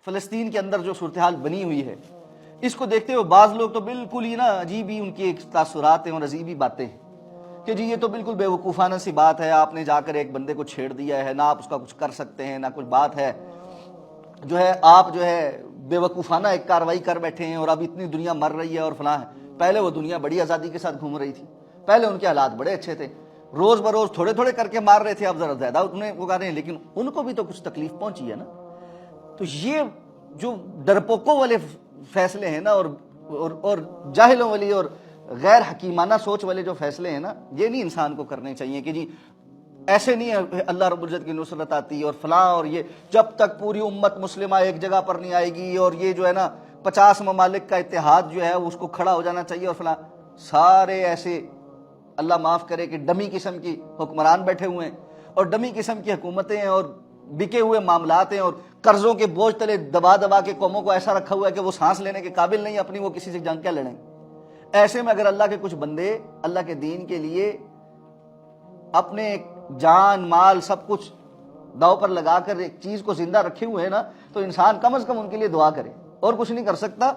فلسطین کے اندر جو صورتحال بنی ہوئی ہے، اس کو دیکھتے ہوئے بعض لوگ تو بالکل ہی عجیب ہی ان کی ایک تاثرات ہیں اور عجیب ہی باتیں ہیں کہ جی یہ تو بالکل بے وقوفانہ سی بات ہے، آپ نے جا کر ایک بندے کو چھیڑ دیا ہے، نہ آپ اس کا کچھ کر سکتے ہیں، نہ کچھ بات ہے، جو ہے آپ جو ہے بے وقوفانہ ایک کاروائی کر بیٹھے ہیں اور اب اتنی دنیا مر رہی ہے اور فلاں ہے۔ پہلے وہ دنیا بڑی آزادی کے ساتھ گھوم رہی تھی، پہلے ان کے حالات بڑے اچھے تھے، روز بروز تھوڑے تھوڑے کر کے مار رہے تھے، اب ذرا زیادہ انہیں وہ کر رہے ہیں، لیکن ان کو بھی تو کچھ تکلیف پہنچی ہے نا۔ تو یہ جو ڈرپوکوں والے فیصلے ہیں نا اور جاہلوں والی اور غیر حکیمانہ سوچ والے جو فیصلے ہیں نا، یہ نہیں انسان کو کرنے چاہیے کہ جی ایسے نہیں ہے اللہ رب العزت کی نصرت آتی اور فلاں، اور یہ جب تک پوری امت مسلمہ ایک جگہ پر نہیں آئے گی اور یہ جو ہے نا 50 ممالک کا اتحاد جو ہے اس کو کھڑا ہو جانا چاہیے اور فلاں، سارے ایسے اللہ معاف کرے کہ ڈمی قسم کی حکمران بیٹھے ہوئے ہیں اور ڈمی قسم کی حکومتیں اور بکے ہوئے معاملات ہیں اور قرضوں کے بوجھ تلے دبا دبا کے قوموں کو ایسا رکھا ہوا ہے کہ وہ سانس لینے کے قابل نہیں اپنی، وہ کسی سے جنگ کیا لڑیں۔ ایسے میں اگر اللہ کے کچھ بندے اللہ کے دین کے لیے اپنے جان مال سب کچھ داؤ پر لگا کر ایک چیز کو زندہ رکھے ہوئے ہیں نا، تو انسان کم از کم ان کے لیے دعا کرے، اور کچھ نہیں کر سکتا۔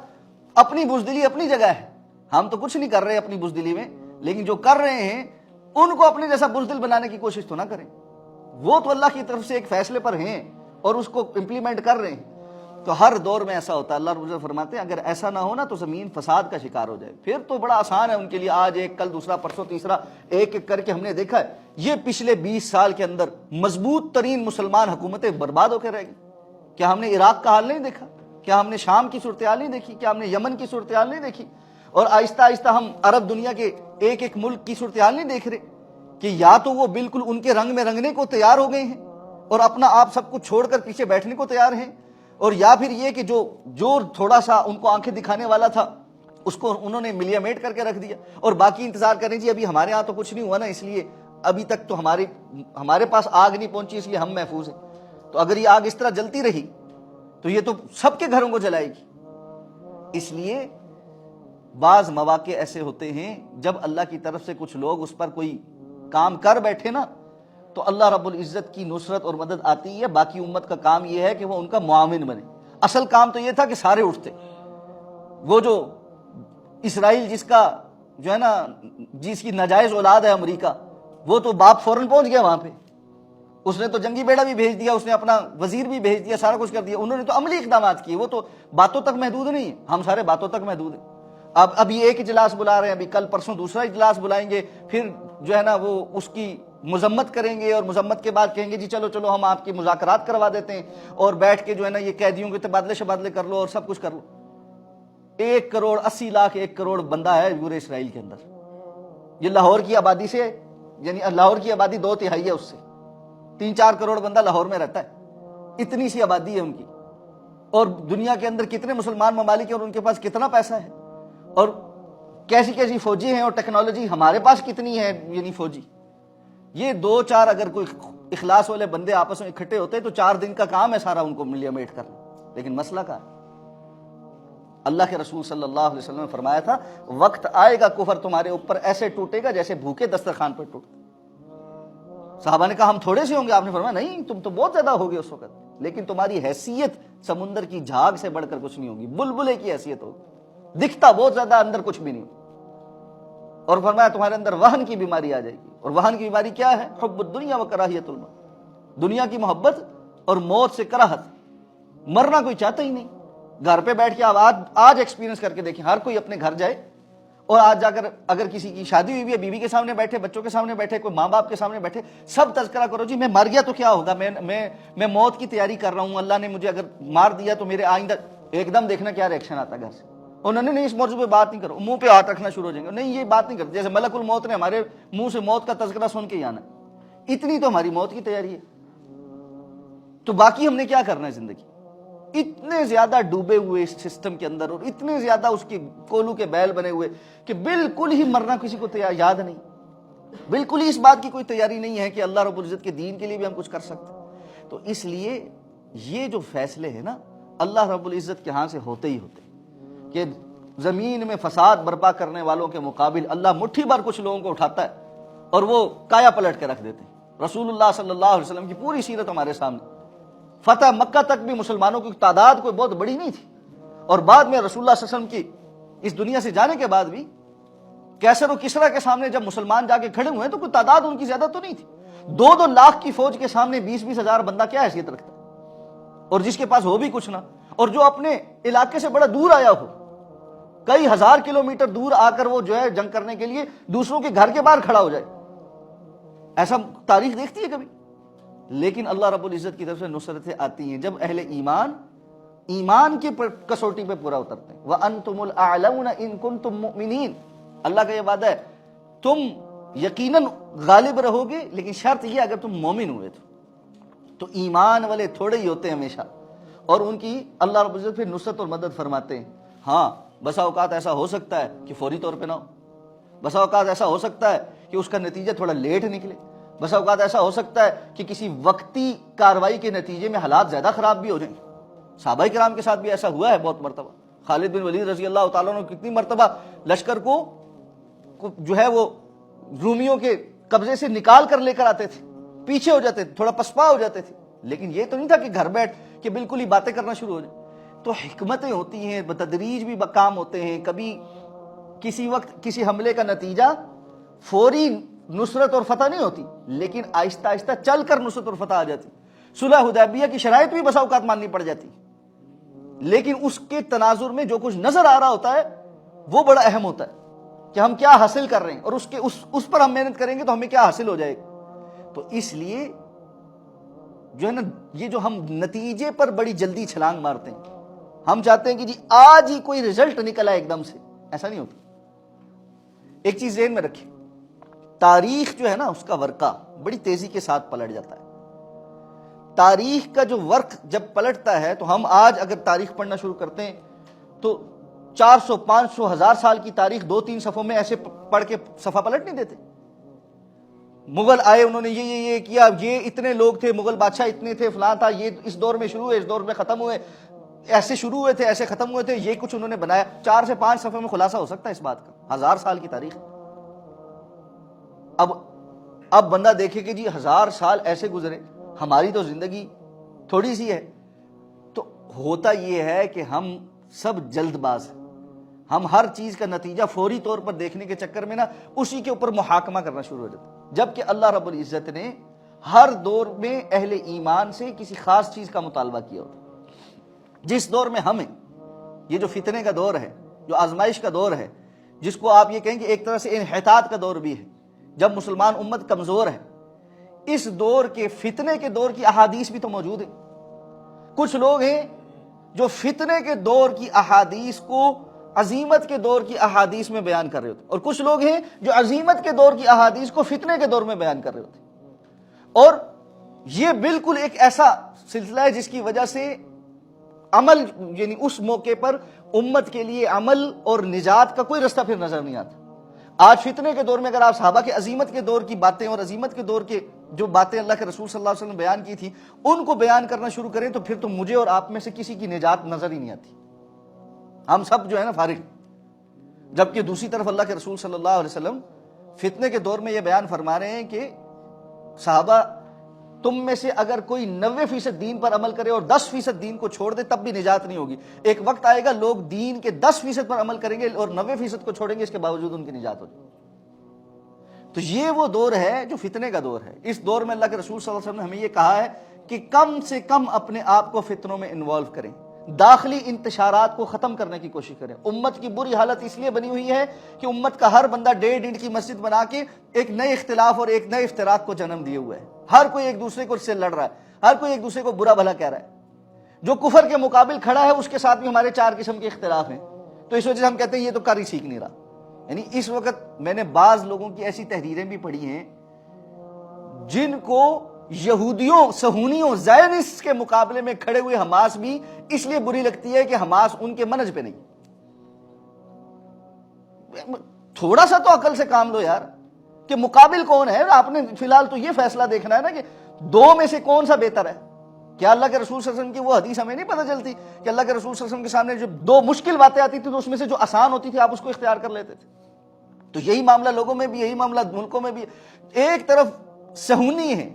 اپنی بزدلی اپنی جگہ ہے، ہم تو کچھ نہیں کر رہے اپنی بزدلی میں، لیکن جو کر رہے ہیں ان کو اپنے جیسا بزدل بنانے کی کوشش تو نہ کریں، وہ تو اللہ کی طرف سے ایک فیصلے پر ہیں اور اس کو امپلیمنٹ کر رہے ہیں۔ تو ہر دور میں ایسا ہوتا ہے، اللہ رب العزت فرماتے ہیں اگر ایسا نہ ہو نا تو زمین فساد کا شکار ہو جائے، پھر تو بڑا آسان ہے ان کے لیے، آج ایک کل دوسرا پرسوں تیسرا، ایک ایک کر کے ہم نے دیکھا ہے یہ پچھلے 20 سال کے اندر مضبوط ترین مسلمان حکومتیں برباد ہو کے رہ گئی۔ کیا ہم نے عراق کا حال نہیں دیکھا؟ کیا ہم نے شام کی صورتحال نہیں دیکھی؟ کیا ہم نے یمن کی صورتحال نہیں دیکھی؟ اور آہستہ آہستہ ہم عرب دنیا کے ایک ایک ملک کی صورتحال نہیں دیکھ رہے کہ یا تو وہ بالکل ان کے رنگ میں رنگنے کو تیار ہو گئے ہیں اور اپنا آپ سب کچھ چھوڑ کر پیچھے بیٹھنے کو تیار ہیں، اور یا پھر یہ کہ جو تھوڑا سا ان کو آنکھیں دکھانے والا تھا اس کو انہوں نے ملیا میٹ کر کے رکھ دیا، اور باقی انتظار کریں جی ابھی ہمارے ہاں تو کچھ نہیں ہوا نا، اس لیے ابھی تک تو ہمارے پاس آگ نہیں پہنچی اس لیے ہم محفوظ ہیں۔ تو اگر یہ آگ اس طرح جلتی رہی تو یہ تو سب کے گھروں کو جلائے گی۔ اس لیے بعض مواقع ایسے ہوتے ہیں جب اللہ کی طرف سے کچھ لوگ اس پر کوئی کام کر بیٹھے نا تو اللہ رب العزت کی نصرت اور مدد آتی ہے، باقی امت کا کام یہ ہے کہ وہ ان کا معاون بنے۔ اصل کام تو یہ تھا کہ سارے اٹھتے، وہ جو اسرائیل جس کا جو ہے نا جس کی ناجائز اولاد ہے امریکہ، وہ تو باپ فوراً پہنچ گیا وہاں پہ، اس نے تو جنگی بیڑا بھی بھیج دیا، اس نے اپنا وزیر بھی بھیج دیا، سارا کچھ کر دیا، انہوں نے تو عملی اقدامات کیے، وہ تو باتوں تک محدود نہیں ہیں، ہم سارے باتوں تک محدود ہیں۔ اب یہ ایک اجلاس بلا رہے ہیں، ابھی کل پرسوں دوسرا اجلاس بلائیں گے، پھر جو ہے نا وہ اس کی مذمت کریں گے اور مذمت کے بعد کہیں گے جی چلو چلو ہم آپ کی مذاکرات کروا دیتے ہیں، اور بیٹھ کے جو ہے نا یہ قیدیوں کے تبادلے شبادلے کر لو اور سب کچھ کر لو۔ 1,80,00,000 1 کروڑ بندہ ہے پورے اسرائیل کے اندر، یہ لاہور کی آبادی سے، یعنی لاہور کی آبادی 2/3 ہے، اس سے 3-4 کروڑ بندہ لاہور میں رہتا ہے، اتنی سی آبادی ہے ان کی، اور دنیا کے اندر کتنے مسلمان ممالک ہیں اور ان کے پاس کتنا پیسہ ہے، اور کیسی کیسی فوجی ہیں اور ٹیکنالوجی ہمارے پاس کتنی ہے، یعنی فوجی۔ یہ 2-4 اگر کوئی اخلاص والے بندے آپس میں اکٹھے ہوتے تو 4 دن کا کام ہے سارا ان کو ملیا میٹ کرنا، لیکن مسئلہ کا ہے۔ اللہ کے رسول صلی اللہ علیہ وسلم نے فرمایا تھا وقت آئے گا کفر تمہارے اوپر ایسے ٹوٹے گا جیسے بھوکے دسترخوان پر ٹوٹتے۔ صحابہ نے کہا ہم تھوڑے سے ہوں گے، آپ نے فرمایا نہیں تم تو بہت زیادہ ہوگے اس وقت، لیکن تمہاری حیثیت سمندر کی جھاگ سے بڑھ کر کچھ نہیں ہوگی، بلبلے کی حیثیت ہوگی، دکھتا بہت زیادہ اندر کچھ بھی نہیں۔ اور فرمایا تمہارے اندر وہن کی بیماری آ جائے گی، اور وہن کی بیماری کیا ہے؟ حب الدنیا و کراہیت الموت، دنیا کی محبت اور موت سے کراہت، مرنا کوئی چاہتا ہی نہیں۔ گھر پہ بیٹھ کے آپ آج ایکسپیرینس کر کے دیکھیں، ہر کوئی اپنے گھر جائے اور آج جا کر اگر کسی کی شادی ہوئی ہے، بیوی کے سامنے بیٹھے، بچوں کے سامنے بیٹھے، کوئی ماں باپ کے سامنے بیٹھے، سب تذکرہ کرو جی میں مر گیا تو کیا ہوگا، میں موت کی تیاری کر رہا ہوں، اللہ نے مجھے اگر مار دیا تو میرے آئندہ، ایک دم دیکھنا کیا ریئیکشن آتا ہے گھر سے۔ انہوں نے نہیں اس موضوع پہ بات نہیں کرو، منہ پہ ہاتھ رکھنا شروع ہو جائیں گے، نہیں یہ بات نہیں کرتے، جیسے ملک الموت نے ہمارے منہ سے موت کا تذکرہ سن کے ہی آنا، اتنی تو ہماری موت کی تیاری ہے۔ تو باقی ہم نے کیا کرنا ہے زندگی؟ اتنے زیادہ ڈوبے ہوئے اس سسٹم کے اندر اور اتنے زیادہ اس کے کولو کے بیل بنے ہوئے کہ بالکل ہی مرنا کسی کو یاد نہیں، بالکل ہی اس بات کی کوئی تیاری نہیں ہے کہ اللہ رب العزت کے دین کے لیے بھی ہم کچھ کر سکتے۔ تو اس لیے یہ جو فیصلے ہیں نا اللہ رب العزت کے ہاں سے ہوتے ہی ہوتے کہ زمین میں فساد برپا کرنے والوں کے مقابل اللہ مٹھی بھر کچھ لوگوں کو اٹھاتا ہے اور وہ کایا پلٹ کے رکھ دیتے ہیں۔ رسول اللہ صلی اللہ علیہ وسلم کی پوری سیرت ہمارے سامنے، فتح مکہ تک بھی مسلمانوں کی تعداد کوئی بہت بڑی نہیں تھی، اور بعد میں رسول اللہ صلی اللہ علیہ وسلم کی اس دنیا سے جانے کے بعد بھی کیسر و کسرا کے سامنے جب مسلمان جا کے کھڑے ہوئے تو کوئی تعداد ان کی زیادہ تو نہیں تھی۔ 2-2 لاکھ کی فوج کے سامنے 20-20 ہزار بندہ کیا حیثیت رکھتا ہے، اور جس کے پاس ہو بھی کچھ نہ، اور جو اپنے علاقے سے بڑا دور آیا ہو، کئی ہزار کلومیٹر دور آ کر وہ جو ہے جنگ کرنے کے لیے دوسروں کے گھر کے باہر کھڑا ہو جائے، ایسا تاریخ دیکھتی ہے کبھی؟ لیکن اللہ رب العزت کی طرف سے نصرتیں آتی ہیں جب اہل ایمان کی کسوٹی پہ پورا اترتے ہیں۔ وَأَنْتُمُ الْأَعْلَوْنَ إِن كُنتُم مُؤْمِنِينَ، اللہ کا یہ وعدہ ہے تم یقیناً غالب رہو گے، لیکن شرط یہ اگر تم مومن ہوئے تو ایمان والے تھوڑے ہی ہوتے ہیں ہمیشہ، اور ان کی اللہ رب العزت پھر نصرت اور مدد فرماتے ہیں۔ ہاں بسا اوقات ایسا ہو سکتا ہے کہ فوری طور پہ نہ ہو، بسا اوقات ایسا ہو سکتا ہے کہ اس کا نتیجہ تھوڑا لیٹ نکلے، بسا اوقات ایسا ہو سکتا ہے کہ کسی وقتی کاروائی کے نتیجے میں حالات زیادہ خراب بھی ہو جائیں۔ صحابہ کرام کے ساتھ بھی ایسا ہوا ہے بہت مرتبہ۔ خالد بن ولید رضی اللہ تعالیٰ عنہ کتنی مرتبہ لشکر کو جو ہے وہ رومیوں کے قبضے سے نکال کر لے کر آتے تھے، پیچھے ہو جاتے تھے، تھوڑا پسپا ہو جاتے تھے، لیکن یہ تو نہیں تھا کہ گھر بیٹھ کے بالکل ہی باتیں کرنا شروع ہو جائیں۔ تو حکمتیں ہوتی ہیں، بتدریج بھی کام ہوتے ہیں۔ کبھی کسی وقت کسی حملے کا نتیجہ فوری نصرت اور فتح نہیں ہوتی، لیکن آہستہ آہستہ چل کر نصرت اور فتح آ جاتی۔ صلح حدیبیہ کی شرائط بھی بسا اوقات ماننی پڑ جاتی، لیکن اس کے تناظر میں جو کچھ نظر آ رہا ہوتا ہے وہ بڑا اہم ہوتا ہے کہ ہم کیا حاصل کر رہے ہیں، اور اس پر ہم محنت کریں گے تو ہمیں کیا حاصل ہو جائے گا۔ تو اس لیے جو ہے نا، یہ جو ہم نتیجے پر بڑی جلدی چھلانگ مارتے ہیں، ہم چاہتے ہیں کہ جی آج ہی کوئی رزلٹ نکلا ہے ایک دم سے، ایسا نہیں ہوتا۔ ایک چیز ذہن میں رکھیں، تاریخ جو ہے نا اس کا ورقہ بڑی تیزی کے ساتھ پلٹ جاتا ہے۔ تاریخ کا جو ورق جب پلٹتا ہے تو ہم آج اگر تاریخ پڑھنا شروع کرتے ہیں تو 400 500 1000 سال کی تاریخ 2-3 صفحوں میں ایسے پڑھ کے صفحہ پلٹ نہیں دیتے۔ مغل آئے، انہوں نے یہ کیا، یہ اتنے لوگ تھے، مغل بادشاہ اتنے تھے، فلاں تھا، یہ اس دور میں شروع ہوئے، اس دور میں ختم ہوئے، ایسے شروع ہوئے تھے، ایسے ختم ہوئے تھے، یہ کچھ انہوں نے بنایا۔ 4 سے 5 صفحے میں خلاصہ ہو سکتا ہے اس بات کا، 1000 سال کی تاریخ۔ اب بندہ دیکھے کہ جی 1000 سال ایسے گزرے، ہماری تو زندگی تھوڑی سی ہے۔ تو ہوتا یہ ہے کہ ہم سب جلد باز ہیں، ہم ہر چیز کا نتیجہ فوری طور پر دیکھنے کے چکر میں نا اسی کے اوپر محاکمہ کرنا شروع ہو جاتا ہے، جبکہ اللہ رب العزت نے ہر دور میں اہل ایمان سے کسی خاص چیز کا مطالبہ کیا ہوتا ہے۔ جس دور میں ہمیں یہ جو فتنے کا دور ہے، جو آزمائش کا دور ہے، جس کو آپ یہ کہیں کہ ایک طرح سے انحطاط کا دور بھی ہے، جب مسلمان امت کمزور ہے، اس دور کے فتنے کے دور کی احادیث بھی تو موجود ہیں۔ کچھ لوگ ہیں جو فتنے کے دور کی احادیث کو عظیمت کے دور کی احادیث میں بیان کر رہے ہوتے ہیں، اور کچھ لوگ ہیں جو عظیمت کے دور کی احادیث کو فتنے کے دور میں بیان کر رہے ہوتے ہیں۔ اور یہ بالکل ایک ایسا سلسلہ ہے جس کی وجہ سے عمل، یعنی اس موقع پر امت کے لیے عمل اور نجات کا کوئی رستہ پھر نظر نہیں آتا۔ آج فتنے کے دور میں اگر آپ صحابہ کے عظیمت کے دور کی باتیں اور عظیمت کے دور کے جو باتیں اللہ کے رسول صلی اللہ علیہ وسلم نے بیان کی تھی ان کو بیان کرنا شروع کریں تو پھر تو مجھے اور آپ میں سے کسی کی نجات نظر ہی نہیں آتی، ہم سب جو ہے نا فارغ۔ جبکہ دوسری طرف اللہ کے رسول صلی اللہ علیہ وسلم فتنے کے دور میں یہ بیان فرما رہے ہیں کہ صحابہ تم میں سے اگر کوئی 90% دین پر عمل کرے اور 10% دین کو چھوڑ دے تب بھی نجات نہیں ہوگی۔ ایک وقت آئے گا لوگ دین کے 10% پر عمل کریں گے اور 90% کو چھوڑیں گے، اس کے باوجود ان کی نجات ہو جائے گی۔ تو یہ وہ دور ہے جو فتنے کا دور ہے۔ اس دور میں اللہ کے رسول صلی اللہ علیہ وسلم نے ہمیں یہ کہا ہے کہ کم سے کم اپنے آپ کو فتنوں میں انوالو کریں، داخلی انتشارات کو ختم کرنے کی کوشش کریں۔ امت کی بری حالت اس لیے بنی ہوئی ہے کہ امت کا ہر بندہ 1.5 اینٹ کی مسجد بنا کے ایک نئے اختلاف اور ایک نئے افتراق کو جنم دیے ہوئے ہے۔ ہر کوئی ایک دوسرے کو سے لڑ رہا ہے، ہر کوئی ایک دوسرے کو برا بھلا کہہ رہا ہے۔ جو کفر کے مقابل کھڑا ہے اس کے ساتھ بھی ہمارے 4 قسم کے اختلاف ہیں، تو اس وجہ سے ہم کہتے ہیں یہ تو کر ہی سیکھ نہیں رہا۔ یعنی اس وقت میں نے بعض لوگوں کی ایسی تحریریں بھی پڑھی ہیں جن کو یہودیوں، صہیونیوں، زائنسٹ کے مقابلے میں کھڑے ہوئے حماس بھی اس لیے بری لگتی ہے کہ حماس ان کے منہج پہ نہیں۔ تھوڑا سا تو عقل سے کام لو یار، کہ مقابل کون ہے۔ آپ نے فی الحال تو یہ فیصلہ دیکھنا ہے نا کہ 2 میں سے کون سا بہتر ہے۔ کیا اللہ کے رسول صلی اللہ علیہ وسلم کی وہ حدیث ہمیں نہیں پتہ چلتی کہ اللہ کے رسول صلی اللہ علیہ وسلم کے سامنے جو 2 مشکل باتیں آتی تھی تو اس میں سے جو آسان ہوتی تھی آپ اس کو اختیار کر لیتے تھے۔ تو یہی معاملہ لوگوں میں بھی، یہی معاملہ ملکوں میں بھی۔ ایک طرف صہیونی ہیں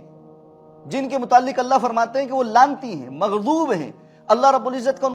جن کے متعلق اللہ فرماتے ہیں کہ وہ لعنتی ہیں، مغضوب ہیں، اللہ رب العزت کا